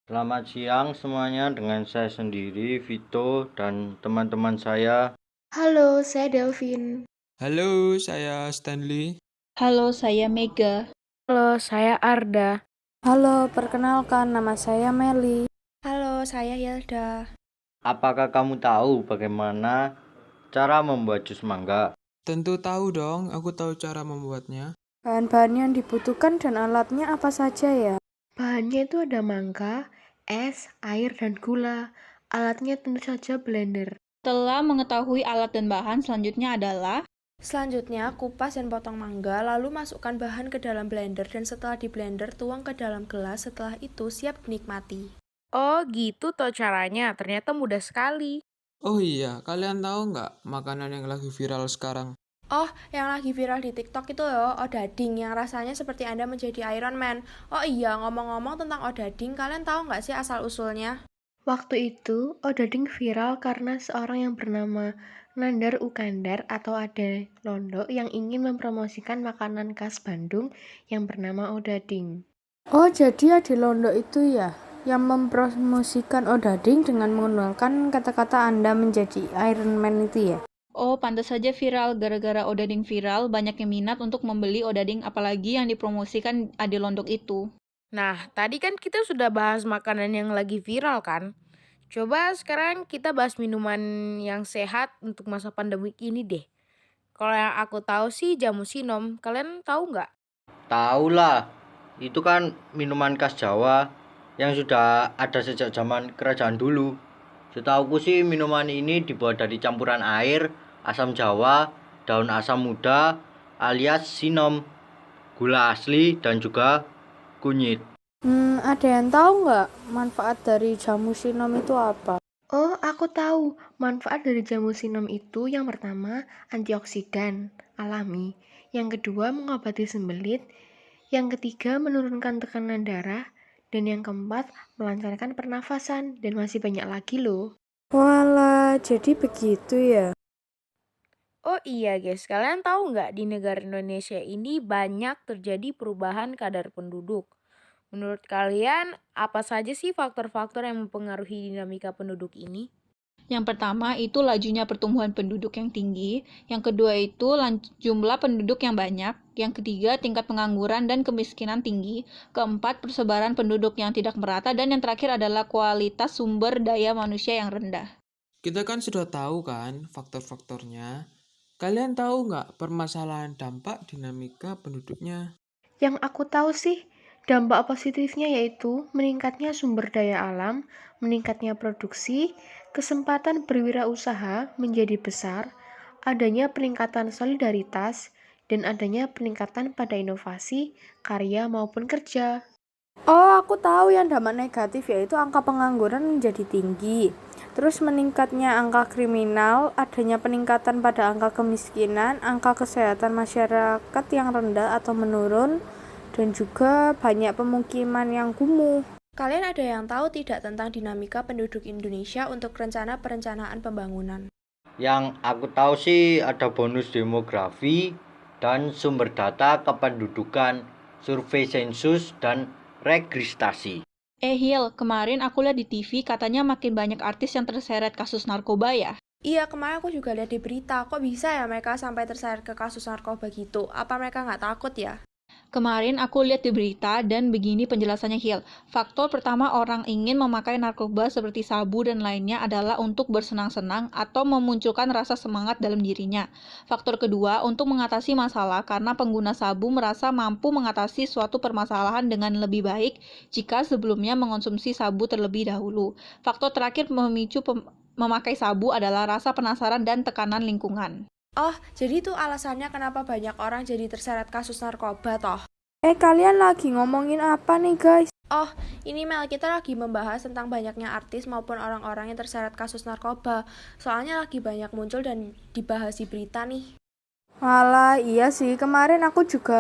Selamat siang semuanya, dengan saya sendiri, Vito, dan teman-teman saya. Halo, saya Delvin. Halo, saya Stanley. Halo, saya Mega. Halo, saya Arda. Halo, perkenalkan nama saya Meli. Halo, saya Hilda. Apakah kamu tahu bagaimana cara membuat jus mangga? Tentu tahu dong, aku tahu cara membuatnya. Bahan-bahan yang dibutuhkan dan alatnya apa saja ya? Bahannya itu ada mangga, es, air, dan gula. Alatnya tentu saja blender. Setelah mengetahui alat dan bahan, selanjutnya adalah Selanjutnya, kupas dan potong mangga, lalu masukkan bahan ke dalam blender dan setelah di blender tuang ke dalam gelas. Setelah itu siap dinikmati. Oh, gitu toh caranya. Ternyata mudah sekali. Oh iya, kalian tahu nggak makanan yang lagi viral sekarang? Oh, yang lagi viral di TikTok itu loh, odading yang rasanya seperti Anda menjadi Iron Man. Oh iya, ngomong-ngomong tentang odading, kalian tahu nggak sih asal-usulnya? Waktu itu, odading viral karena seorang yang bernama Nandar Ukandar atau Ade Londo yang ingin mempromosikan makanan khas Bandung yang bernama odading. Oh, jadi Adilondo itu ya, yang mempromosikan odading dengan menggunakan kata-kata Anda menjadi Iron Man itu ya? oh, pantas saja viral. Gara-gara odading viral, banyak yang minat untuk membeli odading apalagi yang dipromosikan Ade Londok itu. Nah, tadi kan kita sudah bahas makanan yang lagi viral kan? Coba sekarang kita bahas minuman yang sehat untuk masa pandemi ini deh. Kalau yang aku tahu sih jamu sinom. Kalian tahu nggak? Tahu lah, itu kan minuman khas Jawa yang sudah ada sejak zaman kerajaan dulu. Setauku sih minuman ini dibuat dari campuran air, asam jawa, daun asam muda, alias sinom, gula asli, dan juga kunyit. Ada yang tahu nggak manfaat dari jamu sinom itu apa? Oh, aku tahu. Manfaat dari jamu sinom itu yang pertama, antioksidan alami. Yang kedua, mengobati sembelit. Yang ketiga, menurunkan tekanan darah. Dan yang keempat, melancarkan pernafasan. Dan masih banyak lagi loh. Walah, jadi begitu ya. Oh iya guys, kalian tahu nggak di negara Indonesia ini banyak terjadi perubahan kadar penduduk. Menurut kalian, apa saja sih faktor-faktor yang mempengaruhi dinamika penduduk ini? Yang pertama itu lajunya pertumbuhan penduduk yang tinggi, yang kedua itu jumlah penduduk yang banyak, yang ketiga tingkat pengangguran dan kemiskinan tinggi, keempat persebaran penduduk yang tidak merata, dan yang terakhir adalah kualitas sumber daya manusia yang rendah. Kita kan sudah tahu kan faktor-faktornya. Kalian tahu nggak permasalahan dampak dinamika penduduknya? Yang aku tahu sih, dampak positifnya yaitu meningkatnya sumber daya alam, meningkatnya produksi, kesempatan berwirausaha menjadi besar, adanya peningkatan solidaritas, dan adanya peningkatan pada inovasi, karya maupun kerja. Oh, aku tahu yang dampak negatif yaitu angka pengangguran menjadi tinggi. Terus meningkatnya angka kriminal, adanya peningkatan pada angka kemiskinan, angka kesehatan masyarakat yang rendah atau menurun, dan juga banyak pemukiman yang kumuh. Kalian ada yang tahu tidak tentang dinamika penduduk Indonesia untuk rencana perencanaan pembangunan? Yang aku tahu sih ada bonus demografi dan sumber data kependudukan, survei sensus, dan registrasi. Hil, kemarin aku lihat di TV katanya makin banyak artis yang terseret kasus narkoba ya. Iya, kemarin aku juga lihat di berita. Kok bisa ya mereka sampai terseret ke kasus narkoba gitu? Apa mereka nggak takut ya? Kemarin aku lihat di berita dan begini penjelasannya Hil. Faktor pertama orang ingin memakai narkoba seperti sabu dan lainnya adalah untuk bersenang-senang atau memunculkan rasa semangat dalam dirinya. Faktor kedua untuk mengatasi masalah karena pengguna sabu merasa mampu mengatasi suatu permasalahan dengan lebih baik jika sebelumnya mengonsumsi sabu terlebih dahulu. Faktor terakhir memicu memakai sabu adalah rasa penasaran dan tekanan lingkungan. Oh, jadi itu alasannya kenapa banyak orang jadi terseret kasus narkoba toh? Kalian lagi ngomongin apa nih guys? Oh, ini Mel, kita lagi membahas tentang banyaknya artis maupun orang-orang yang terseret kasus narkoba. Soalnya lagi banyak muncul dan dibahas di berita nih. Walah, iya sih, kemarin aku juga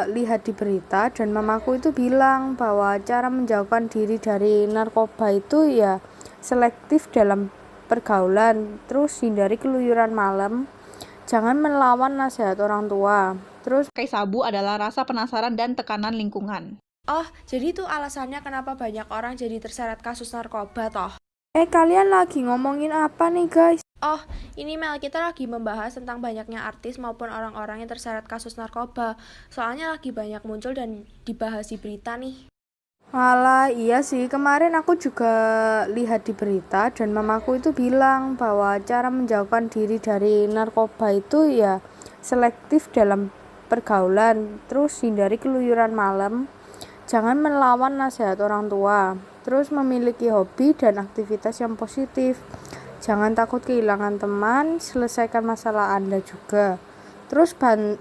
lihat di berita dan mamaku itu bilang bahwa cara menjauhkan diri dari narkoba itu ya selektif dalam pergaulan, terus hindari keluyuran malam, jangan melawan nasihat orang tua. Terus Pakai sabu adalah rasa penasaran dan tekanan lingkungan. Oh, jadi itu alasannya kenapa banyak orang jadi terseret kasus narkoba toh? Kalian lagi ngomongin apa nih guys? Oh, ini Mel, kita lagi membahas tentang banyaknya artis maupun orang-orang yang terseret kasus narkoba. Soalnya lagi banyak muncul dan dibahas di berita nih. Alah, iya sih, kemarin aku juga lihat di berita dan mamaku itu bilang bahwa cara menjauhkan diri dari narkoba itu ya selektif dalam pergaulan, terus hindari keluyuran malam, jangan melawan nasihat orang tua, terus memiliki hobi dan aktivitas yang positif, jangan takut kehilangan teman, selesaikan masalah Anda juga, terus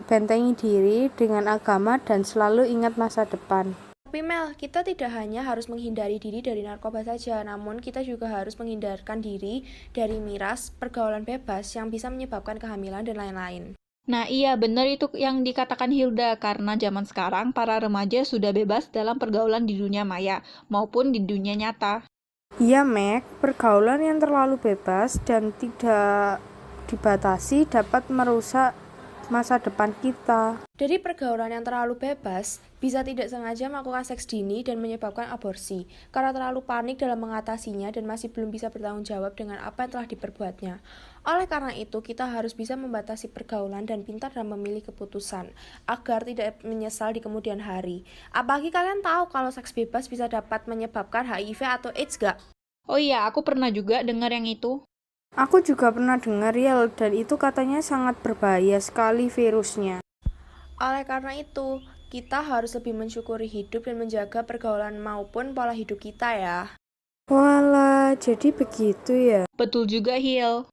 bentengi diri dengan agama dan selalu ingat masa depan. Tapi Mel, kita tidak hanya harus menghindari diri dari narkoba saja, namun kita juga harus menghindarkan diri dari miras, pergaulan bebas yang bisa menyebabkan kehamilan dan lain-lain. Nah iya benar itu yang dikatakan Hilda, karena zaman sekarang para remaja sudah bebas dalam pergaulan di dunia maya maupun di dunia nyata. Iya, Mac, pergaulan yang terlalu bebas dan tidak dibatasi dapat merusak masa depan kita. Dari pergaulan yang terlalu bebas, bisa tidak sengaja melakukan seks dini dan menyebabkan aborsi, karena terlalu panik dalam mengatasinya dan masih belum bisa bertanggung jawab dengan apa yang telah diperbuatnya. Oleh karena itu, kita harus bisa membatasi pergaulan dan pintar dalam memilih keputusan, agar tidak menyesal di kemudian hari. Apalagi kalian tahu kalau seks bebas bisa dapat menyebabkan HIV atau AIDS gak? Oh iya, aku pernah juga dengar yang itu. Aku juga pernah dengar ya, dan itu katanya sangat berbahaya sekali virusnya. Oleh karena itu, kita harus lebih mensyukuri hidup dan menjaga pergaulan maupun pola hidup kita ya. Walah, jadi begitu ya. Betul juga Hil.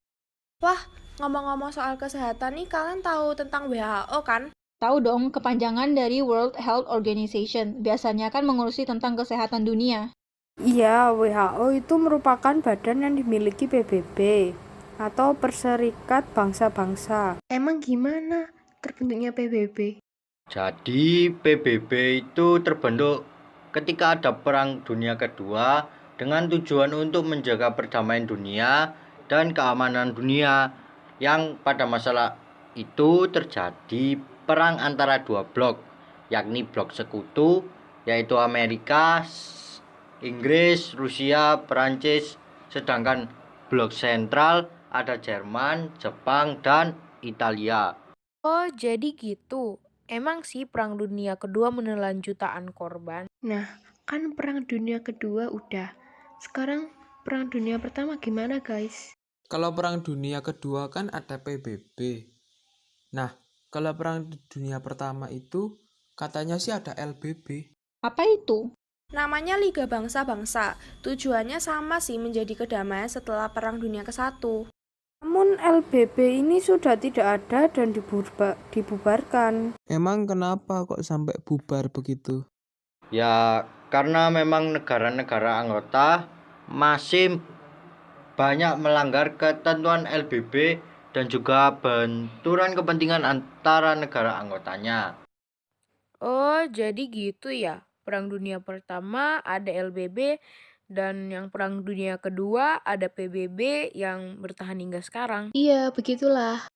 Wah, ngomong-ngomong soal kesehatan nih, kalian tahu tentang WHO kan? Tahu dong, kepanjangan dari World Health Organization. Biasanya kan mengurusi tentang kesehatan dunia. Iya, WHO itu merupakan badan yang dimiliki PBB atau Perserikat Bangsa-Bangsa. Emang gimana terbentuknya PBB? Jadi PBB itu terbentuk ketika ada Perang Dunia Kedua dengan tujuan untuk menjaga perdamaian dunia dan keamanan dunia, yang pada masalah itu terjadi perang antara dua blok, yakni blok sekutu yaitu Amerika, Inggris, Rusia, Perancis, sedangkan blok sentral ada Jerman, Jepang, dan Italia. Oh, jadi gitu. Emang sih Perang Dunia Kedua menelan jutaan korban. Nah, kan Perang Dunia Kedua udah. Sekarang Perang Dunia Pertama gimana guys? Kalau Perang Dunia Kedua kan ada PBB. Nah, kalau Perang Dunia Pertama itu katanya sih ada LBB. Apa itu? Namanya Liga Bangsa-Bangsa. Tujuannya sama sih, menjadi kedamaian setelah Perang Dunia ke-1. Namun LBB ini sudah tidak ada dan dibubarkan. Emang kenapa kok sampai bubar begitu? Ya, karena memang negara-negara anggota masih banyak melanggar ketentuan LBB dan juga benturan kepentingan antara negara anggotanya. Oh, jadi gitu ya. Perang Dunia Pertama ada LBB dan yang Perang Dunia Kedua ada PBB yang bertahan hingga sekarang. Iya, begitulah.